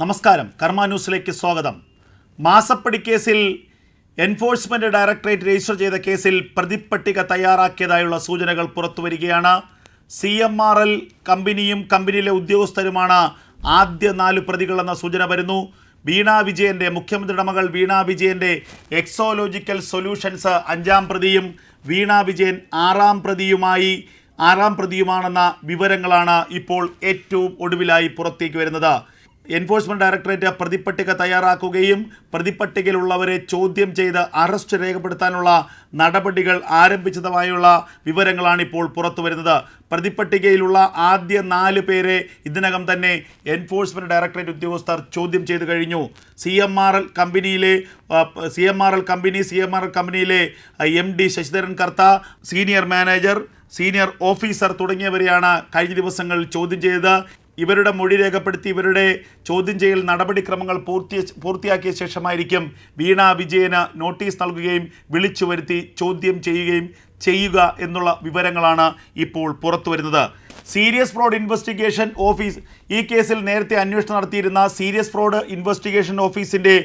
നമസ്കാരം, കർമ്മ ന്യൂസിലേക്ക് സ്വാഗതം. മാസപ്പടി കേസിൽ എൻഫോഴ്സ്മെന്റ് ഡയറക്ടറേറ്റ് രജിസ്റ്റർ ചെയ്ത കേസിൽ പ്രതിപ്പട്ടിക തയ്യാറാക്കിയതായുള്ള സൂചനകൾ പുറത്തുവരികയാണ്. CMRL കമ്പനിയും കമ്പനിയിലെ ഉദ്യോഗസ്ഥരുമാണ് ആദ്യ 4 പ്രതികളെന്ന സൂചന വരുന്നു. വീണ വിജയൻ്റെ, മുഖ്യമന്ത്രിയുടെ മകൾ വീണ വിജയൻ്റെ എക്സോലോജിക്കൽ സൊല്യൂഷൻസ് 5ാം പ്രതിയും വീണ വിജയൻ 6ാം പ്രതിയുമാണെന്ന വിവരങ്ങളാണ് ഇപ്പോൾ ഏറ്റവും ഒടുവിലായി പുറത്തേക്ക് വരുന്നത്. എൻഫോഴ്സ്മെന്റ് ഡയറക്ടറേറ്റ് പ്രതിപ്പട്ടിക തയ്യാറാക്കുകയും പ്രതിപ്പട്ടികയിലുള്ളവരെ ചോദ്യം ചെയ്ത് അറസ്റ്റ് രേഖപ്പെടുത്താനുള്ള നടപടികൾ ആരംഭിച്ചതുമായുള്ള വിവരങ്ങളാണ് ഇപ്പോൾ പുറത്തു വരുന്നത്. പ്രതിപ്പട്ടികയിലുള്ള ആദ്യ 4 പേരെ ഇതിനകം തന്നെ എൻഫോഴ്സ്മെന്റ് ഡയറക്ടറേറ്റ് ഉദ്യോഗസ്ഥർ ചോദ്യം ചെയ്തു കഴിഞ്ഞു. CMRL കമ്പനിയിലെ MD ശശിധരൻ കർത്ത, സീനിയർ മാനേജർ, സീനിയർ ഓഫീസർ തുടങ്ങിയവരെയാണ് കഴിഞ്ഞ ദിവസങ്ങളിൽ ചോദ്യം ചെയ്തത്. ഇവരുടെ മൊഴി രേഖപ്പെടുത്തി ഇവരുടെ ചോദ്യം ചെയ്യൽ നടപടിക്രമങ്ങൾ പൂർത്തിയാക്കിയ ശേഷമായിരിക്കും വീണ വിജയന് നോട്ടീസ് നൽകുകയും വിളിച്ചു വരുത്തി ചോദ്യം ചെയ്യുക എന്നുള്ള വിവരങ്ങളാണ് ഇപ്പോൾ പുറത്തു വരുന്നത്. സീരിയസ് ഫ്രോഡ് ഇൻവെസ്റ്റിഗേഷൻ ഓഫീസ് ഈ കേസിൽ നേരത്തെ അന്വേഷണം നടത്തിയിരുന്ന സീരിയസ് ഫ്രോഡ് ഇൻവെസ്റ്റിഗേഷൻ ഓഫീസിൻ്റെ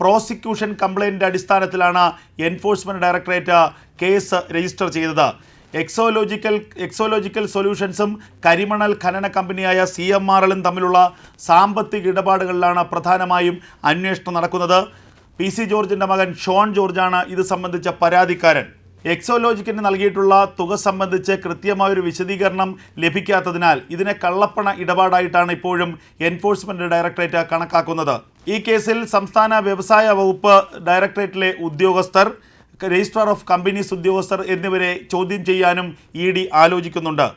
പ്രോസിക്യൂഷൻ കംപ്ലയിൻ്റ് അടിസ്ഥാനത്തിലാണ് എൻഫോഴ്സ്മെൻറ്റ് ഡയറക്ടറേറ്റ് കേസ് രജിസ്റ്റർ ചെയ്തത്. എക്സോലോജിക്കൽ സൊല്യൂഷൻസും കരിമണൽ ഖനന കമ്പനിയായ CMRLും തമ്മിലുള്ള സാമ്പത്തിക ഇടപാടുകളിലാണ് പ്രധാനമായും അന്വേഷണം നടക്കുന്നത്. PC ജോർജിൻ്റെ മകൻ ഷോൺ ജോർജാണ് ഇത് സംബന്ധിച്ച പരാതിക്കാരൻ. എക്സോലോജിക്കിന് നൽകിയിട്ടുള്ള തുക സംബന്ധിച്ച് കൃത്യമായൊരു വിശദീകരണം ലഭിക്കാത്തതിനാൽ ഇതിനെ കള്ളപ്പണ ഇടപാടായിട്ടാണ് ഇപ്പോഴും എൻഫോഴ്സ്മെൻറ്റ് ഡയറക്ടറേറ്റ് കണക്കാക്കുന്നത്. ഈ കേസിൽ സംസ്ഥാന വ്യവസായ വകുപ്പ് ഡയറക്ടറേറ്റിലെ ഉദ്യോഗസ്ഥർ, രജിസ്ട്രാർ ഓഫ് കമ്പനീസ് ഉദ്യോഗസ്ഥർ എന്നിവരെ ചോദ്യം ചെയ്യാനും ED ആലോചിക്കുന്നുണ്ട്.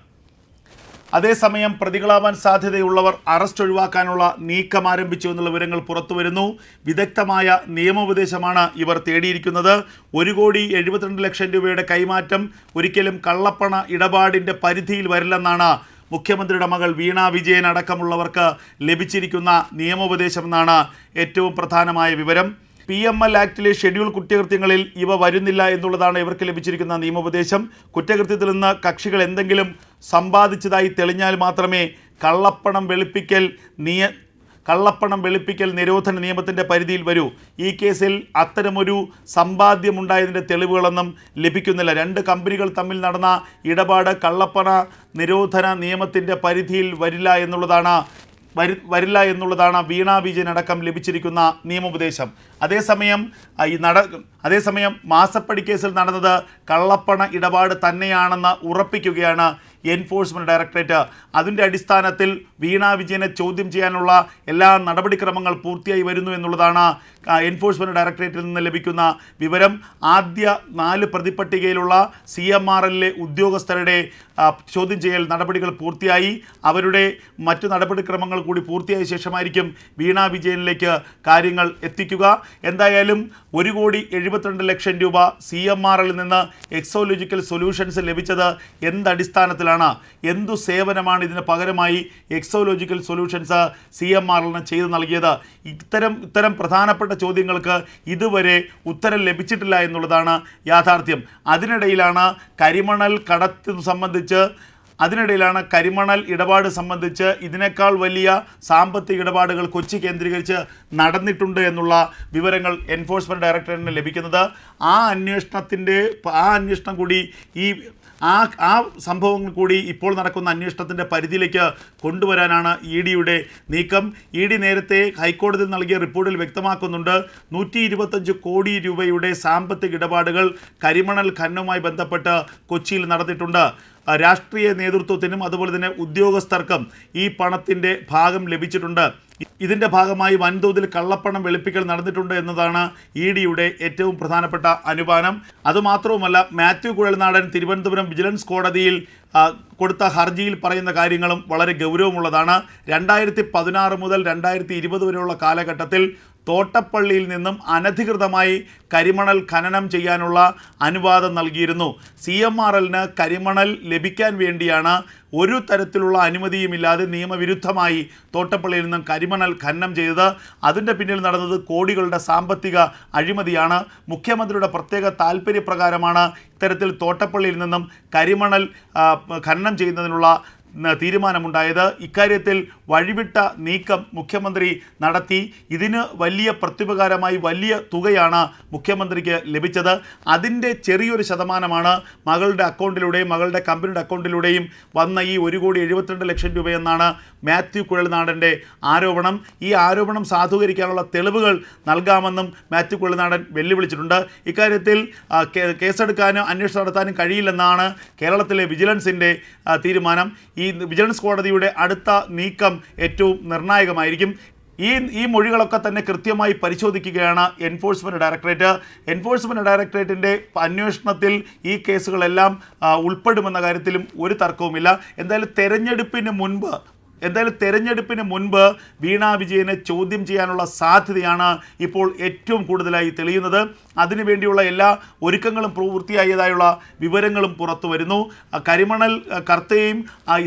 അതേസമയം പ്രതികളാവാൻ സാധ്യതയുള്ളവർ അറസ്റ്റ് ഒഴിവാക്കാനുള്ള നീക്കം ആരംഭിച്ചു എന്നുള്ള വിവരങ്ങൾ പുറത്തു വരുന്നു. വിദഗ്ധമായ നിയമോപദേശമാണ് ഇവർ തേടിയിരിക്കുന്നത്. 1,72,00,000 രൂപയുടെ കൈമാറ്റം ഒരിക്കലും കള്ളപ്പണ ഇടപാടിൻ്റെ പരിധിയിൽ വരില്ലെന്നാണ് മുഖ്യമന്ത്രിയുടെ മകൾ വീണ വിജയൻ അടക്കമുള്ളവർക്ക് ലഭിച്ചിരിക്കുന്ന നിയമോപദേശമെന്നാണ് ഏറ്റവും പ്രധാനമായ വിവരം. PML ആക്ടിലെ ഷെഡ്യൂൾ കുറ്റകൃത്യങ്ങളിൽ ഇവ വരുന്നില്ല എന്നുള്ളതാണ് ഇവർക്ക് ലഭിച്ചിരിക്കുന്ന നിയമോപദേശം. കുറ്റകൃത്യത്തിൽ നിന്ന് കക്ഷികൾ എന്തെങ്കിലും സമ്പാദിച്ചതായി തെളിഞ്ഞാൽ മാത്രമേ കള്ളപ്പണം വെളുപ്പിക്കൽ നിരോധന നിയമത്തിൻ്റെ പരിധിയിൽ വരൂ. ഈ കേസിൽ അത്തരമൊരു സമ്പാദ്യമുണ്ടായതിൻ്റെ തെളിവുകളൊന്നും ലഭിക്കുന്നില്ല. 2 കമ്പനികൾ തമ്മിൽ നടന്ന ഇടപാട് കള്ളപ്പണ നിരോധന നിയമത്തിൻ്റെ പരിധിയിൽ വരില്ല എന്നുള്ളതാണ് വീണ വിജയൻ അടക്കം ലഭിച്ചിരിക്കുന്ന നിയമോപദേശം. അതേസമയം മാസപ്പടി കേസിൽ നടന്നത് കള്ളപ്പണ ഇടപാട് തന്നെയാണെന്ന് ഉറപ്പിക്കുകയാണ് എൻഫോഴ്സ്മെൻറ്റ് ഡയറക്ടറേറ്റ്. അതിൻ്റെ അടിസ്ഥാനത്തിൽ വീണ വിജയനെ ചോദ്യം ചെയ്യാനുള്ള എല്ലാ നടപടിക്രമങ്ങൾ പൂർത്തിയായി വരുന്നു എന്നുള്ളതാണ് എൻഫോഴ്സ്മെൻറ്റ് ഡയറക്ടറേറ്റിൽ നിന്ന് ലഭിക്കുന്ന വിവരം. ആദ്യ 4 പ്രതിപ്പട്ടികയിലുള്ള CMRLിലെ ഉദ്യോഗസ്ഥരുടെ ചോദ്യം ചെയ്യൽ നടപടികൾ പൂർത്തിയായി. അവരുടെ മറ്റു നടപടിക്രമങ്ങൾ കൂടി പൂർത്തിയായ ശേഷമായിരിക്കും വീണ വിജയനിലേക്ക് കാര്യങ്ങൾ എത്തിക്കുക. എന്തായാലും 1,72,00,000 രൂപ CMRLിൽ നിന്ന് എക്സോലോജിക്കൽ സൊല്യൂഷൻസ് ലഭിച്ചത് എന്തടിസ്ഥാനത്തിലാണ്, എന്തു സേവനമാണ് ഇതിന് പകരമായി എക്സോലോജിക്കൽ സൊല്യൂഷൻസ് CMRLിന് ചെയ്തു നൽകിയത്? ഇത്തരം പ്രധാനപ്പെട്ട ചോദ്യങ്ങൾക്ക് ഇതുവരെ ഉത്തരം ലഭിച്ചിട്ടില്ല എന്നുള്ളതാണ് യാഥാർത്ഥ്യം. അതിനിടയിലാണ് കരിമണൽ ഇടപാട് സംബന്ധിച്ച് ഇതിനേക്കാൾ വലിയ സാമ്പത്തിക ഇടപാടുകൾ കൊച്ചി കേന്ദ്രീകരിച്ച് നടന്നിട്ടുണ്ട് എന്നുള്ള വിവരങ്ങൾ എൻഫോഴ്സ്മെൻറ്റ് ഡയറക്ടറേറ്റിന് ലഭിക്കുന്നത്. ആ അന്വേഷണം കൂടി ആ സംഭവങ്ങൾ കൂടി ഇപ്പോൾ നടക്കുന്ന അന്വേഷണത്തിൻ്റെ പരിധിയിലേക്ക് കൊണ്ടുവരാനാണ് EDയുടെ നീക്കം. ED നേരത്തെ ഹൈക്കോടതിയിൽ നൽകിയ റിപ്പോർട്ടിൽ വ്യക്തമാക്കുന്നുണ്ട് 125 കോടി രൂപയുടെ സാമ്പത്തിക ഇടപാടുകൾ കരിമണൽ ഖനനവുമായി ബന്ധപ്പെട്ട് കൊച്ചിയിൽ നടന്നിട്ടുണ്ട്. രാഷ്ട്രീയ നേതൃത്വത്തിനും അതുപോലെ തന്നെ ഉദ്യോഗസ്ഥർക്കും ഈ പണത്തിൻ്റെ ഭാഗം ലഭിച്ചിട്ടുണ്ട്. ഇതിൻ്റെ ഭാഗമായി വൻതോതിൽ കള്ളപ്പണം വെളുപ്പിക്കൽ നടന്നിട്ടുണ്ട് എന്നതാണ് EDയുടെ ഏറ്റവും പ്രധാനപ്പെട്ട അനുമാനം. അതുമാത്രവുമല്ല, മാത്യു കുഴൽനാടൻ തിരുവനന്തപുരം വിജിലൻസ് കോടതിയിൽ കൊടുത്ത ഹർജിയിൽ പറയുന്ന കാര്യങ്ങളും വളരെ ഗൗരവമുള്ളതാണ്. 2016 മുതൽ 2020 വരെയുള്ള കാലഘട്ടത്തിൽ തോട്ടപ്പള്ളിയിൽ നിന്നും അനധികൃതമായി കരിമണൽ ഖനനം ചെയ്യാനുള്ള അനുവാദം നൽകിയിരുന്നു. CMRLന് കരിമണൽ ലഭിക്കാൻ വേണ്ടിയാണ് ഒരു തരത്തിലുള്ള അനുമതിയുമില്ലാതെ നിയമവിരുദ്ധമായി തോട്ടപ്പള്ളിയിൽ നിന്നും കരിമണൽ ഖനനം ചെയ്തത്. അതിൻ്റെ പിന്നിൽ നടന്നത് കോടികളുടെ സാമ്പത്തിക അഴിമതിയാണ്. മുഖ്യമന്ത്രിയുടെ പ്രത്യേക താല്പര്യപ്രകാരമാണ് ഇത്തരത്തിൽ തോട്ടപ്പള്ളിയിൽ നിന്നും കരിമണൽ ഖനനം ചെയ്യുന്നതിനുള്ള തീരുമാനമുണ്ടായത്. ഇക്കാര്യത്തിൽ വഴിവിട്ട നീക്കം മുഖ്യമന്ത്രി നടത്തി. ഇതിന് വലിയ പ്രത്യുപകാരമായി വലിയ തുകയാണ് മുഖ്യമന്ത്രിക്ക് ലഭിച്ചത്. അതിൻ്റെ ചെറിയൊരു ശതമാനമാണ് മകളുടെ അക്കൗണ്ടിലൂടെയും മകളുടെ കമ്പനിയുടെ അക്കൗണ്ടിലൂടെയും വന്ന ഈ 1,72,00,000 രൂപയെന്നാണ് മാത്യു കുഴൽനാടൻ്റെ ആരോപണം. ഈ ആരോപണം സാധൂകരിക്കാനുള്ള തെളിവുകൾ നൽകാമെന്നും മാത്യു കുഴൽനാടൻ വെല്ലുവിളിച്ചിട്ടുണ്ട്. ഇക്കാര്യത്തിൽ കേസെടുക്കാനും അന്വേഷണം നടത്താനും കഴിയില്ലെന്നാണ് കേരളത്തിലെ വിജിലൻസിൻ്റെ തീരുമാനം. ഈ വിജിലൻസ് കോടതിയുടെ അടുത്ത നീക്കം ഏറ്റവും നിർണായകമായിരിക്കും. ഈ മൊഴികളൊക്കെ തന്നെ കൃത്യമായി പരിശോധിക്കുകയാണ് എൻഫോഴ്സ്മെൻറ്റ് ഡയറക്ടറേറ്റ്. എൻഫോഴ്സ്മെൻറ്റ് ഡയറക്ടറേറ്റിൻ്റെ അന്വേഷണത്തിൽ ഈ കേസുകളെല്ലാം ഉൾപ്പെടുമെന്ന കാര്യത്തിലും ഒരു തർക്കവുമില്ല. എന്തായാലും തെരഞ്ഞെടുപ്പിന് മുൻപ് വീണാ വിജയനെ ചോദ്യം ചെയ്യാനുള്ള സാധ്യതയാണ് ഇപ്പോൾ ഏറ്റവും കൂടുതലായി തെളിയുന്നത്. അതിനുവേണ്ടിയുള്ള എല്ലാ ഒരുക്കങ്ങളും പൂർത്തിയായതായുള്ള വിവരങ്ങളും പുറത്തു വരുന്നു. കരിമണൽ കർത്തയെയും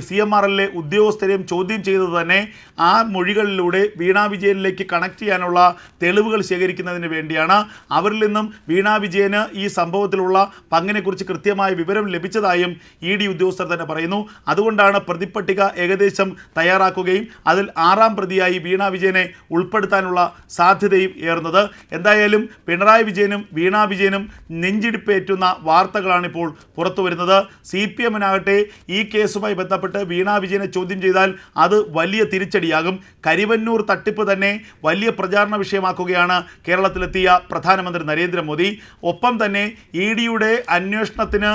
CMRLലെ ഉദ്യോഗസ്ഥരെയും ചോദ്യം ചെയ്തത് തന്നെ ആ മൊഴികളിലൂടെ വീണാ വിജയനിലേക്ക് കണക്ട് ചെയ്യാനുള്ള തെളിവുകൾ ശേഖരിക്കുന്നതിന് വേണ്ടിയാണ്. അവരിൽ നിന്നും വീണാ വിജയന് ഈ സംഭവത്തിലുള്ള പങ്കിനെക്കുറിച്ച് കൃത്യമായ വിവരം ലഭിച്ചതായും ED ഉദ്യോഗസ്ഥർ തന്നെ പറയുന്നു. അതുകൊണ്ടാണ് പ്രതിപ്പട്ടിക ഏകദേശം തയ്യാറാക്കുകയും അതിൽ 6ാം പ്രതിയായി വീണാ വിജയനെ ഉൾപ്പെടുത്താനുള്ള സാധ്യതയും ഏറുന്നത്. എന്തായാലും പിണറായി വിജയനും വീണാ വിജയനും നെഞ്ചിടിപ്പേറ്റുന്ന വാർത്തകളാണിപ്പോൾ പുറത്തു വരുന്നത്. CPMനാകട്ടെ ഈ കേസുമായി ബന്ധപ്പെട്ട് വീണാ വിജയനെ ചോദ്യം ചെയ്താൽ അത് വലിയ തിരിച്ചടിയാകും. കരിവന്നൂർ തട്ടിപ്പ് തന്നെ വലിയ പ്രചാരണ വിഷയമാക്കുകയാണ് കേരളത്തിലെത്തിയ പ്രധാനമന്ത്രി നരേന്ദ്രമോദി. ഒപ്പം തന്നെ EDയുടെ അന്വേഷണത്തിന്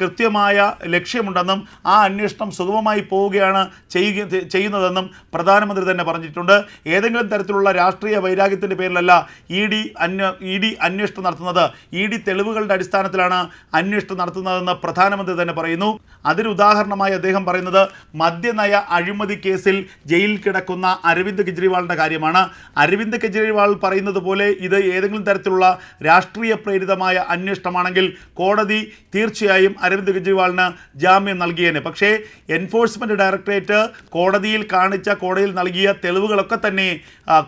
കൃത്യമായ ലക്ഷ്യമുണ്ടെന്നും ആ അന്വേഷണം സുഗമമായി പോവുകയാണ് ചെയ്യുന്നതെന്നും പ്രധാനമന്ത്രി തന്നെ പറഞ്ഞിട്ടുണ്ട്. ഏതെങ്കിലും തരത്തിലുള്ള രാഷ്ട്രീയ വൈരാഗ്യത്തിൻ്റെ പേരിലല്ല ED അന്വേഷണം നടത്തുന്നത്. ED തെളിവുകളുടെ അടിസ്ഥാനത്തിലാണ് അന്വേഷണം നടത്തുന്നതെന്ന് പ്രധാനമന്ത്രി തന്നെ പറയുന്നു. അതിന് ഉദാഹരണമായി അദ്ദേഹം പറയുന്നത് മദ്യനയ അഴിമതി കേസിൽ ജയിലിൽ കിടക്കുന്ന അരവിന്ദ് കെജ്രിവാളിൻ്റെ കാര്യമാണ്. അരവിന്ദ് കെജ്രിവാൾ പറയുന്നത് പോലെ ഇത് ഏതെങ്കിലും തരത്തിലുള്ള രാഷ്ട്രീയ പ്രേരിതമായ അന്വേഷണമാണെങ്കിൽ കോടതി തീർച്ചയായും അരവിന്ദ് കെജ്രിവാളിന് ജാമ്യം നൽകിയേനെ. പക്ഷേ എൻഫോഴ്സ്മെൻറ്റ് ഡയറക്ടറേറ്റ് കോടതിയിൽ നൽകിയ തെളിവുകളൊക്കെ തന്നെ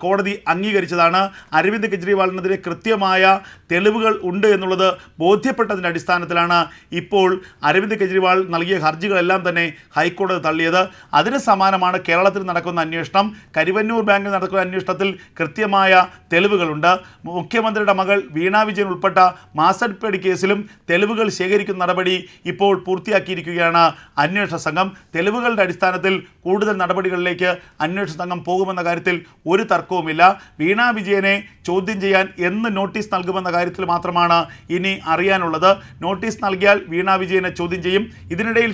കോടതി അംഗീകരിച്ചതാണ്. അരവിന്ദ് കെജ്രിവാളിനെതിരെ കൃത്യമായ തെളിവുകൾ ഉണ്ട് എന്നുള്ളത് ബോധ്യപ്പെട്ടതിൻ്റെ അടിസ്ഥാനത്തിലാണ് ഇപ്പോൾ അരവിന്ദ് കെജ്രിവാൾ നൽകിയ ഹർജികളെല്ലാം തന്നെ ഹൈക്കോടതി തള്ളിയത്. അതിന് സമാനമാണ് കേരളത്തിൽ നടക്കുന്ന അന്വേഷണം. കരിവന്നൂർ ബാങ്കിൽ നടക്കുന്ന അന്വേഷണത്തിൽ കൃത്യമായ തെളിവുകളുണ്ട്. മുഖ്യമന്ത്രിയുടെ മകൾ വീണാ വിജയൻ ഉൾപ്പെട്ട മാസപ്പടി കേസിലും തെളിവുകൾ ശേഖരിക്കുന്ന നടപടി ഇപ്പോൾ പൂർത്തിയാക്കിയിരിക്കുകയാണ് അന്വേഷണ സംഘം. തെളിവുകളുടെ അടിസ്ഥാനത്തിൽ കൂടുതൽ നടപടികളിലേക്ക് അന്വേഷണ സംഘം പോകുമെന്ന കാര്യത്തിൽ ഒരു തർക്കവുമില്ല. വീണാ വിജയനെ ചോദ്യം ചെയ്യാൻ എന്ന് നോട്ടീസ് നൽകുമെന്ന കാര്യത്തിൽ മാത്രമാണ് ഇനി അറിയാനുള്ളത്. നോട്ടീസ് നൽകിയാൽ വീണാ വിജയനെ ചോദ്യം ചെയ്യും. ഇതിനിടയിൽ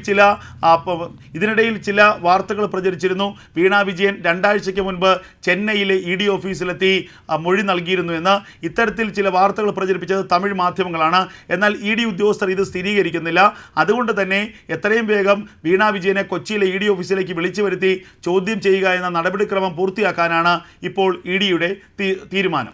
ചില വാർത്തകൾ പ്രചരിച്ചിരുന്നു. വീണാ വിജയൻ 2 ആഴ്ചയ്ക്ക് മുൻപ് ചെന്നൈയിലെ ED ഓഫീസിലെത്തി മൊഴി നൽകിയിരുന്നു എന്ന്. ഇത്തരത്തിൽ ചില വാർത്തകൾ പ്രചരിപ്പിച്ചത് തമിഴ് മാധ്യമങ്ങളാണ്. എന്നാൽ ED ഉദ്യോഗസ്ഥർ ഇത് സ്ഥിരീകരിക്കുന്നില്ല. അതുകൊണ്ട് തന്നെ എത്രയും വേഗം വീണാ വിജയനെ കൊച്ചിയിലെ ED ഓഫീസിലേക്ക് വിളിച്ചു വരുത്തി ചോദ്യം ചെയ്യുക എന്ന നടപടിക്രമം പൂർത്തിയാക്കാനാണ് ഇപ്പോൾ EDയുടെ തീരുമാനം.